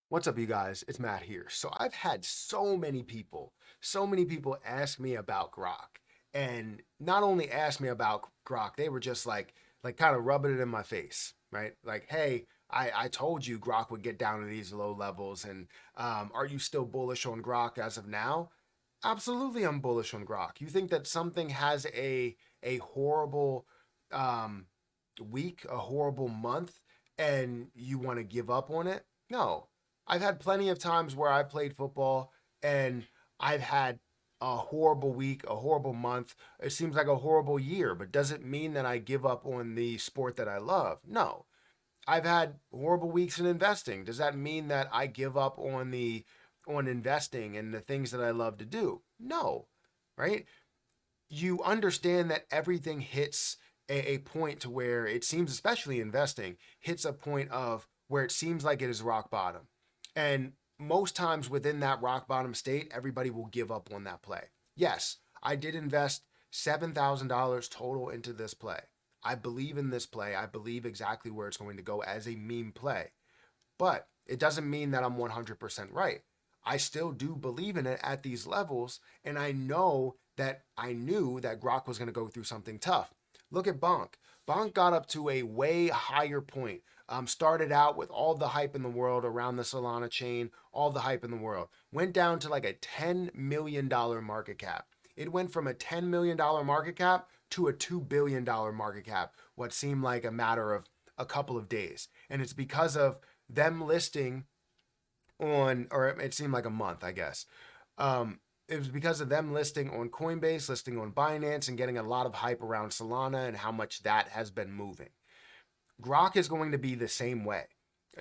What's up, you guys? It's Matt here. So I've had so many people ask me about Grok, and not only ask me about Grok, they were just like kind of rubbing it in my face, right? Like, hey, I told you Grok would get down to these low levels, and are you still bullish on Grok as of now? Absolutely, I'm bullish on Grok. You think that something has a horrible um, week, a horrible month, and you want to give up on it? No. I've had plenty of times where I played football and I've had a horrible week, a horrible month. It seems like a horrible year, but does it mean that I give up on the sport that I love? No. I've had horrible weeks in investing. Does that mean that I give up on investing and the things that I love to do? No. Right? You understand that everything hits a point to where it seems, especially investing, hits a point of where it seems like it is rock bottom. And most times within that rock bottom state, everybody will give up on that play. Yes, I did invest $7,000 total into this play. I believe in this play. I believe exactly where it's going to go as a meme play. But it doesn't mean that I'm 100% right. I still do believe in it at these levels, and I knew that Grok was going to go through something tough. Look at Bonk. Bonk got up to a way higher point. Started out with all the hype in the world around the Solana chain, all the hype in the world. Went down to like a $10 million market cap. It went from a $10 million market cap to a $2 billion market cap, what seemed like a matter of a couple of days. And it's because of them listing on, or it seemed like a month, I guess. It was because of them listing on Coinbase, listing on Binance, and getting a lot of hype around Solana and how much that has been moving. Grok is going to be the same way.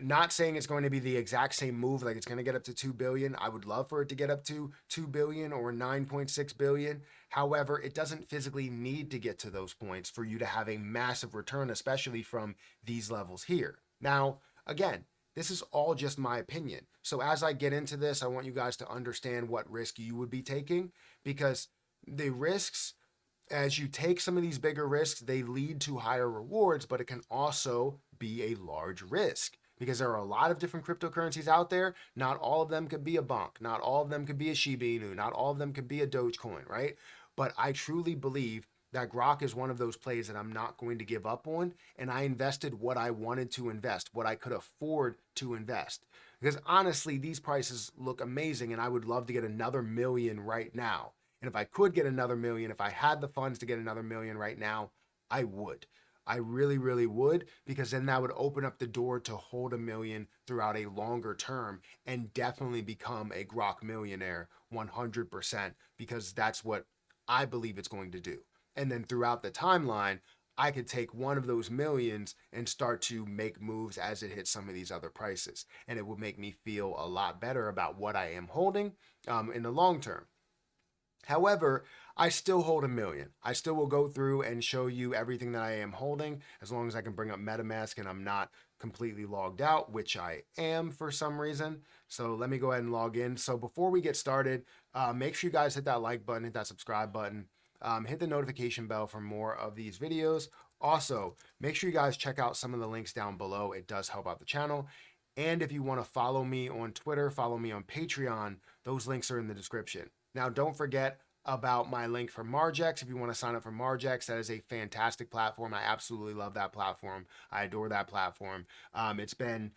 Not saying it's going to be the exact same move, like it's going to get up to 2 billion. I would love for it to get up to 2 billion or 9.6 billion. However, it doesn't physically need to get to those points for you to have a massive return, especially from these levels here. Now, again, this is all just my opinion. So as I get into this, I want you guys to understand what risk you would be taking, because the risks, as you take some of these bigger risks, they lead to higher rewards, but it can also be a large risk because there are a lot of different cryptocurrencies out there. Not all of them could be a Bonk. Not all of them could be a Shiba Inu. Not all of them could be a Dogecoin, right? But I truly believe that Grok is one of those plays that I'm not going to give up on. And I invested what I wanted to invest, what I could afford to invest. Because honestly, these prices look amazing, and I would love to get another million right now. And if I could get another million, if I had the funds to get another million right now, I would. I really, really would, because then that would open up the door to hold a million throughout a longer term and definitely become a Grok millionaire 100%, because that's what I believe it's going to do. And then throughout the timeline, I could take one of those millions and start to make moves as it hits some of these other prices. And it would make me feel a lot better about what I am holding in the long term. However, I still hold a million. I still will go through and show you everything that I am holding as long as I can bring up MetaMask and I'm not completely logged out, which I am for some reason. So let me go ahead and log in. So before we get started, make sure you guys hit that like button, hit that subscribe button, hit the notification bell for more of these videos. Also, make sure you guys check out some of the links down below. It does help out the channel. And if you want to follow me on Twitter, follow me on Patreon, those links are in the description. Now, don't forget about my link for Margex. If you want to sign up for Margex, that is a fantastic platform. I absolutely love that platform. I adore that platform. It's been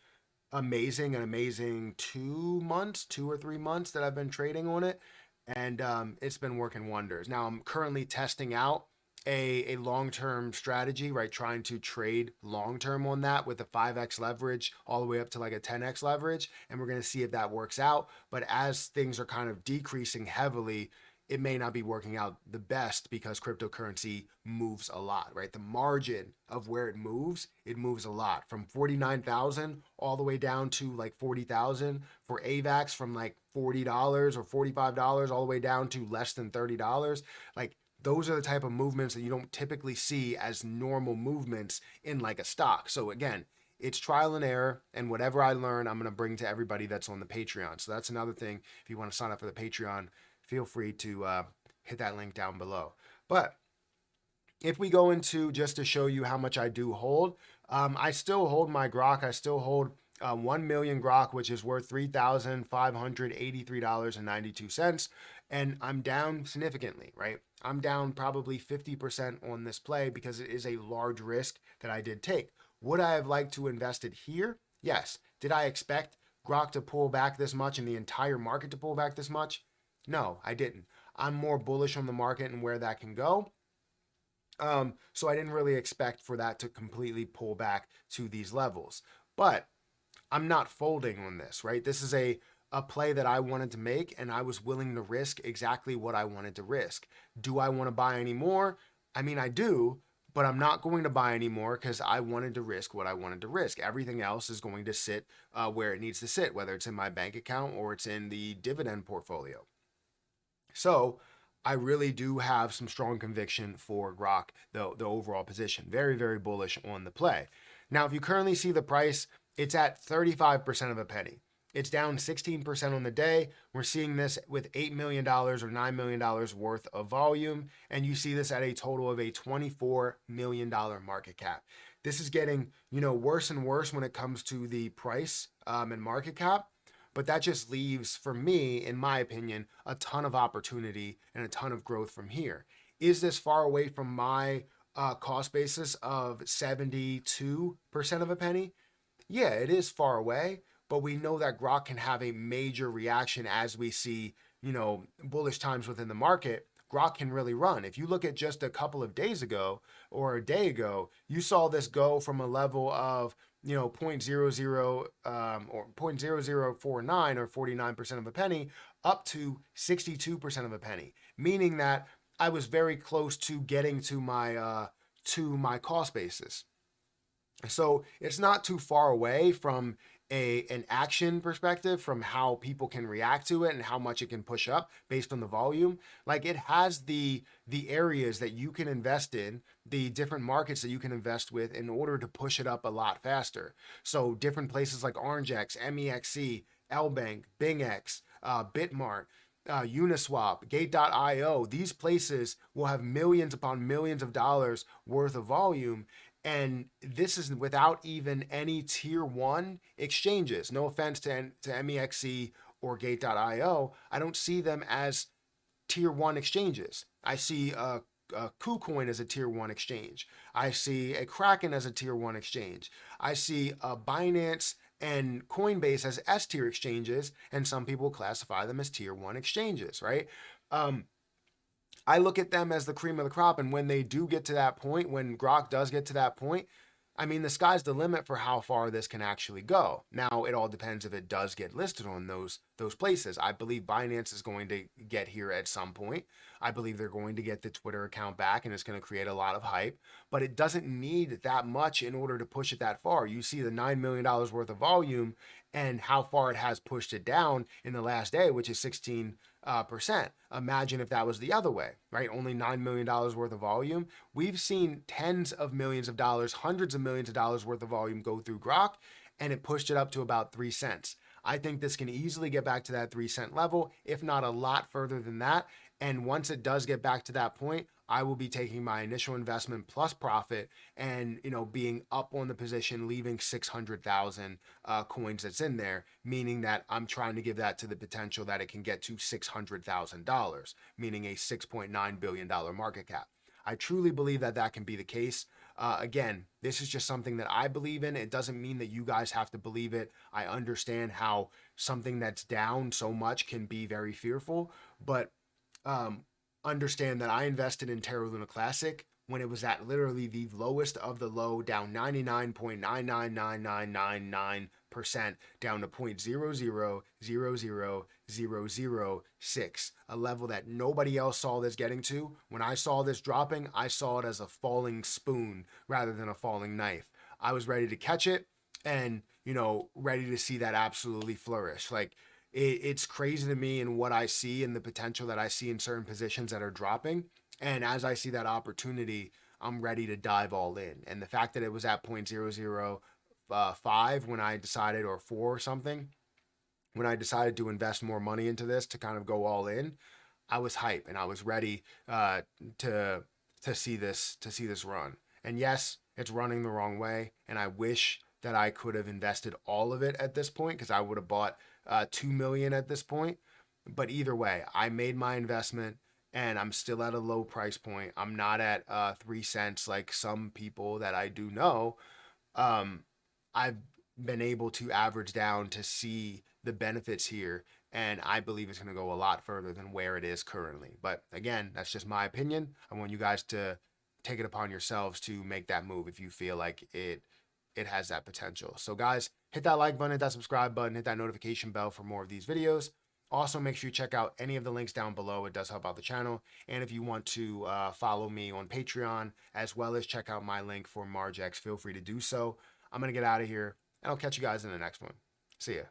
amazing, an amazing 2 months, 2 or 3 months that I've been trading on it, and it's been working wonders. Now I'm currently testing out a long-term strategy, right? Trying to trade long-term on that with a 5x leverage all the way up to like a 10x leverage. And we're going to see if that works out. But as things are kind of decreasing heavily, it may not be working out the best because cryptocurrency moves a lot, right? The margin of where it moves a lot from 49,000 all the way down to like 40,000 for AVAX, from like $40 or $45 all the way down to less than $30. Like, those are the type of movements that you don't typically see as normal movements in like a stock. So again, it's trial and error, and whatever I learn, I'm going to bring to everybody that's on the Patreon. So that's another thing. If you want to sign up for the Patreon, feel free to hit that link down below. But if we go into just to show you how much I do hold, I still hold my Grok. I still hold 1 million Grok, which is worth $3,583.92. And I'm down significantly, right? I'm down probably 50% on this play because it is a large risk that I did take. Would I have liked to invest it here? Yes. Did I expect Grok to pull back this much and the entire market to pull back this much? No, I didn't. I'm more bullish on the market and where that can go. So I didn't really expect for that to completely pull back to these levels. But I'm not folding on this, right? This is a play that I wanted to make, and I was willing to risk exactly what I wanted to risk. Do I want to buy any more? I mean, I do, but I'm not going to buy any more because I wanted to risk what I wanted to risk. Everything else is going to sit where it needs to sit, whether it's in my bank account or it's in the dividend portfolio. So I really do have some strong conviction for Grok, the overall position. Very, very bullish on the play. Now, if you currently see the price, it's at 35% of a penny. It's down 16% on the day. We're seeing this with $8 million or $9 million worth of volume. And you see this at a total of a $24 million market cap. This is getting, worse and worse when it comes to the price and market cap. But that just leaves, for me, in my opinion, a ton of opportunity and a ton of growth from here. Is this far away from my cost basis of 72% of a penny? Yeah, it is far away, but we know that Grok can have a major reaction as we see, bullish times within the market. Grok can really run. If you look at just a couple of days ago or a day ago, you saw this go from a level of 0.00 or 0.0049 or 49% of a penny up to 62% of a penny, meaning that I was very close to getting to my cost basis. So it's not too far away from an action perspective, from how people can react to it and how much it can push up based on the volume. Like, it has the areas that you can invest in, the different markets that you can invest with in order to push it up a lot faster. So different places like OrangeX, MEXC, LBank, BingX, Bitmart, Uniswap, Gate.io, these places will have millions upon millions of dollars worth of volume. And this is without even any tier one exchanges. No offense to MEXC or Gate.io. I don't see them as tier one exchanges. I see a KuCoin as a tier one exchange. I see a Kraken as a tier one exchange. I see a Binance and Coinbase as S tier exchanges, and some people classify them as tier one exchanges, right? I look at them as the cream of the crop, and when they do get to that point, when Grok does get to that point, I mean, the sky's the limit for how far this can actually go. Now, it all depends if it does get listed on those places. I believe Binance is going to get here at some point. I believe they're going to get the Twitter account back, and it's going to create a lot of hype. But it doesn't need that much in order to push it that far. You see the $9 million worth of volume and how far it has pushed it down in the last day, which is 16%. Imagine if that was the other way, right? Only $9 million worth of volume. We've seen tens of millions of dollars, hundreds of millions of dollars worth of volume go through Grok, and it pushed it up to about 3 cents. I think this can easily get back to that 3 cent level, if not a lot further than that. And once it does get back to that point, I will be taking my initial investment plus profit and, being up on the position, leaving 600,000 coins that's in there, meaning that I'm trying to give that to the potential that it can get to $600,000, meaning a $6.9 billion market cap. I truly believe that that can be the case. Again, this is just something that I believe in. It doesn't mean that you guys have to believe it. I understand how something that's down so much can be very fearful, but understand that I invested in Terra Luna Classic when it was at literally the lowest of the low, down 99.99999% down to 0.0000006, a level that nobody else saw this getting to. When I saw this dropping, I saw it as a falling spoon rather than a falling knife. I was ready to catch it and, ready to see that absolutely flourish. Like, it's crazy to me in what I see and the potential that I see in certain positions that are dropping. And as I see that opportunity, I'm ready to dive all in. And the fact that it was at 0.005 when I decided, or 4 or something, when I decided to invest more money into this to kind of go all in, I was hype and I was ready to see this run. And yes, it's running the wrong way, and I wish that I could have invested all of it at this point, because I would have bought 2 million at this point. But either way, I made my investment and I'm still at a low price point. I'm not at 3 cents like some people that I do know. um, I've been able to average down to see the benefits here, and I believe it's going to go a lot further than where it is currently. But again, that's just my opinion. I want you guys to take it upon yourselves to make that move if you feel like it has that potential. So guys, hit that like button, hit that subscribe button, hit that notification bell for more of these videos. Also, make sure you check out any of the links down below. It does help out the channel. And if you want to follow me on Patreon, as well as check out my link for Margex, feel free to do so. I'm going to get out of here, and I'll catch you guys in the next one. See ya.